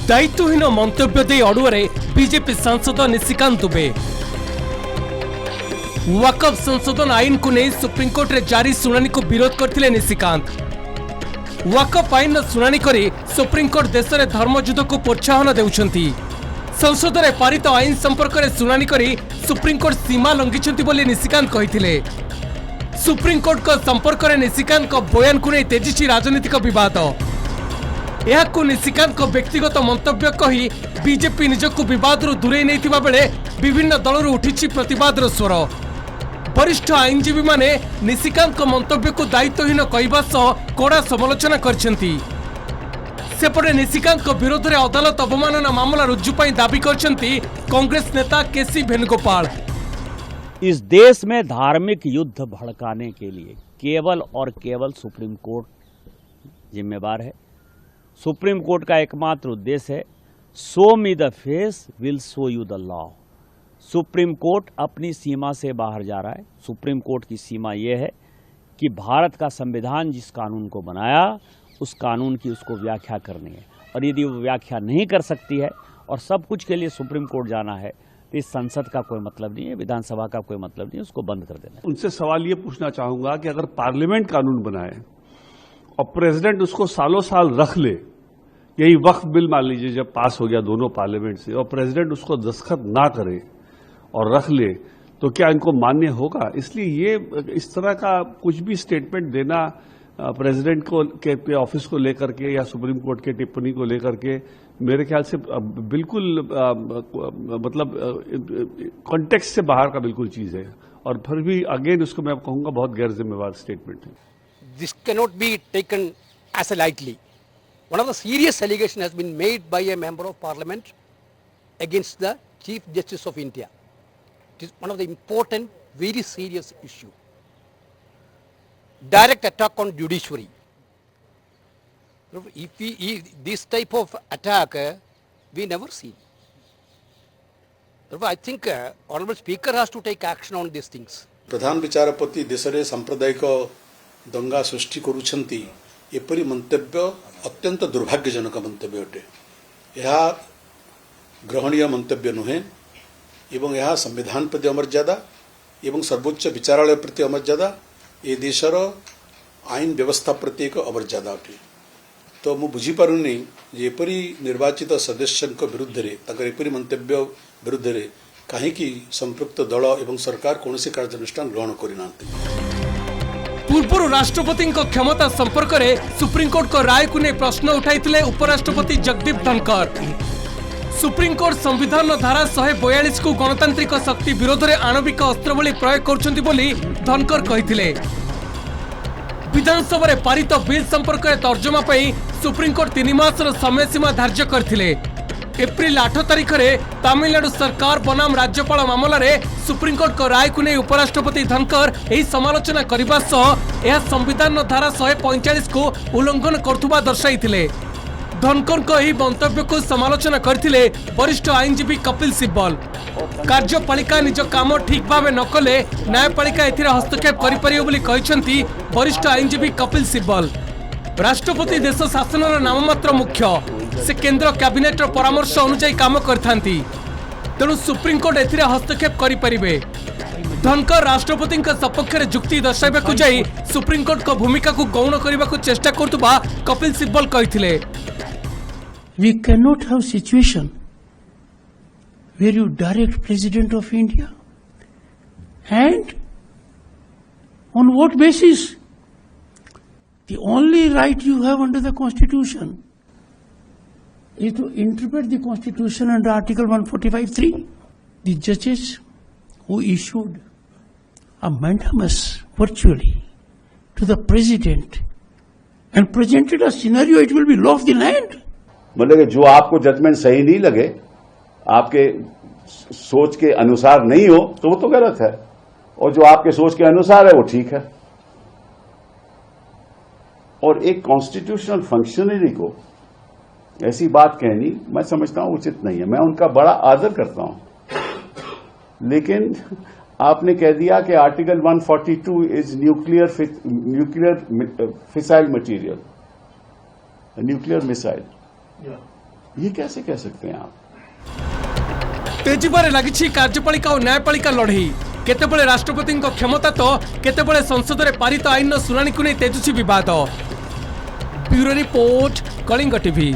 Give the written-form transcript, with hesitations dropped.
दायित्वहीन मंतव्य दे अड़ुआरे BJP सांसद निशिकांत दुबे। वक्फ संशोधन आईन को नहीं सुप्रीमकोर्ट रे जारी शुणानी को विरोध करथिले निशिकांत। वक्फ आईन शुणानी करी सुप्रीमकोर्ट देश में धर्मयुद्ध को प्रोत्साहन देउछंती। संसद में पारित आईन संपर्क में शुणानी करी सुप्रीमकोर्ट सीमा लंघिछंती बोली निशिकांत कहिथिले। सुप्रीमकोर्ट को संपर्क में निशिकांत को बयान को नहीं तेजिछि राजनीतिक विवाद। यहाकु निशिकांत को व्यक्तिगत मंतव्य कही बीजेपी निजको विवाद दूरे नहीं बेले विभिन्न दलरू उठी प्रतिवाद स्वर। वरिष्ठ आईनजीवी माने निशिकांत को मंतव्य को दायित्वहीन कहवा सह कड़ा समालोचना करछंती। सेपटे निशिकांत को विरोध में अदालत अवमानना मामला रुजु पाई दाबी करछंती कांग्रेस नेता केसी वेणुगोपाल। इस देश में धार्मिक युद्ध भड़काने के लिए केवल और केवल सुप्रीम कोर्ट जिम्मेवार है। सुप्रीम कोर्ट का एकमात्र उद्देश्य है show me the face will show you the law. Supreme court अपनी सीमा से बाहर जा रहा है। सुप्रीम कोर्ट की सीमा यह है कि भारत का संविधान जिस कानून को बनाया उस कानून की उसको व्याख्या करनी है, और यदि वो व्याख्या नहीं कर सकती है और सब कुछ के लिए सुप्रीम कोर्ट जाना है तो इस संसद का कोई मतलब नहीं है, विधानसभा का कोई मतलब नहीं है, उसको बंद कर देना है। उनसे सवाल ये पूछना चाहूंगा कि अगर पार्लियामेंट कानून बनाए और प्रेसिडेंट उसको सालों साल रख ले, यही वक्फ बिल मान लीजिए जब पास हो गया दोनों पार्लियामेंट से, और प्रेसिडेंट उसको दस्तखत ना करे और रख ले, तो क्या इनको मान्य होगा? इसलिए ये इस तरह का कुछ भी स्टेटमेंट देना प्रेसिडेंट को के ऑफिस को लेकर के या सुप्रीम कोर्ट के टिप्पणी को लेकर के मेरे ख्याल से बिल्कुल मतलब कॉन्टेक्स्ट से बाहर का बिल्कुल चीज है, और फिर भी अगेन उसको मैं कहूंगा बहुत गैर जिम्मेवार स्टेटमेंट है। This cannot be taken as a lightly. One of the serious allegations has been made by a member of parliament against the Chief Justice of India. It is one of the important, very serious issue. Direct attack on judiciary. If this type of attack we never seen. I think Honorable Speaker has to take action on these things. प्रधान विचारपति देश में सांप्रदायिक दंगा सृष्टि करुछंती एपरी मंतव्य अत्यंत दुर्भाग्यजनक मंतव्य अटे। यह ग्रहणीय मंतव्य नुहे एवं यह संविधान प्रति अमर्यादा एवं सर्वोच्च विचारालय प्रति अमर्यादा ए देशर आईन व्यवस्था प्रति एक अमर्यादा अटे। तो मु बुझी पारुनी एपरी निर्वाचित सदस्य विरुद्ध एपरी मंतव्य विरुद्ध कहीं संपृक्त दल एवं सरकार कौन सी कार्यानुष्ठान ग्रहण करना। पूर्व राष्ट्रपति क्षमता संपर्क में सुप्रीमकोर्ट को राय को नहीं प्रश्न उठाई उपराष्ट्रपति जगदीप धनखर। सुप्रीमकोर्ट संविधान धारा 142 को गणतांत्रिक शक्ति विरोध में आणविक अस्त्र भली प्रयोग करछंती बोली धनखर कहिथिले। विधानसभा रे पारित बिल संपर्क में तर्जमा पाई सुप्रीमकोर्ट 3 मासर समय सीमा धार्य करथिले। एप्रिल 8 तारिख में तमिलनाडु सरकार बनाम राज्यपाल मामला रे सुप्रीमकोर्ट को राय को नहीं उपराष्ट्रपति धनखर यही समालोचना करने सह यह संविधान धारा 145 को उल्लंघन करथुबा दर्शाइथिले। धनखर को यही मंतव्य को समालोचना करथिले वरिष्ठ आईनजीवी कपिल सिब्बल। कार्यपालिका निज काम ठीक भाव न कले न्यायपालिका एथिरे हस्तक्षेप करि परियो बोली कहिसंती वरिष्ठ आईनजीवी कपिल सिब्बल। राष्ट्रपति देश शासन नाममात्र मुख्य, से केंद्र कैबिनेट परामर्श अनुसार काम करथांती, तेणु सुप्रीमकोर्ट एथिरे हस्तक्षेप करि परिबे। धनखर राष्ट्रपति सपक्ष में जुक्ति दर्शाइबा को जाई सुप्रीमकोर्ट को भूमिका को गौण करने को चेष्टा करतुबा Kapil Sibal कहिथिले। We cannot have situation where you direct President of India, and on what basis? The only right you have under the Constitution is to interpret the Constitution under Article 145(3). The judges who issued a mandamus virtually to the President and presented a scenario, it will be law of the land. मतलब कि जो आपको judgement सही नहीं लगे, आपके सोच के अनुसार नहीं हो, तो वो तो गलत है, और जो आपके सोच के अनुसार है वो ठीक है। और एक कॉन्स्टिट्यूशनल फंक्शनरी को ऐसी बात कहनी मैं समझता हूं उचित नहीं है। मैं उनका बड़ा आदर करता हूं, लेकिन आपने कह दिया कि article 142 is nuclear fissile material, nuclear missile. ये कैसे कह सकते हैं आप? तेजिबारे लगी कार्यपालिका और न्यायपालिका लड़ई केतेबेले राष्ट्रपति क्षमता तो केतेबेले संसद में पारित आईन शुणाणी को नहीं तेजुछि विवाद। Bureau report, Kalinga TV.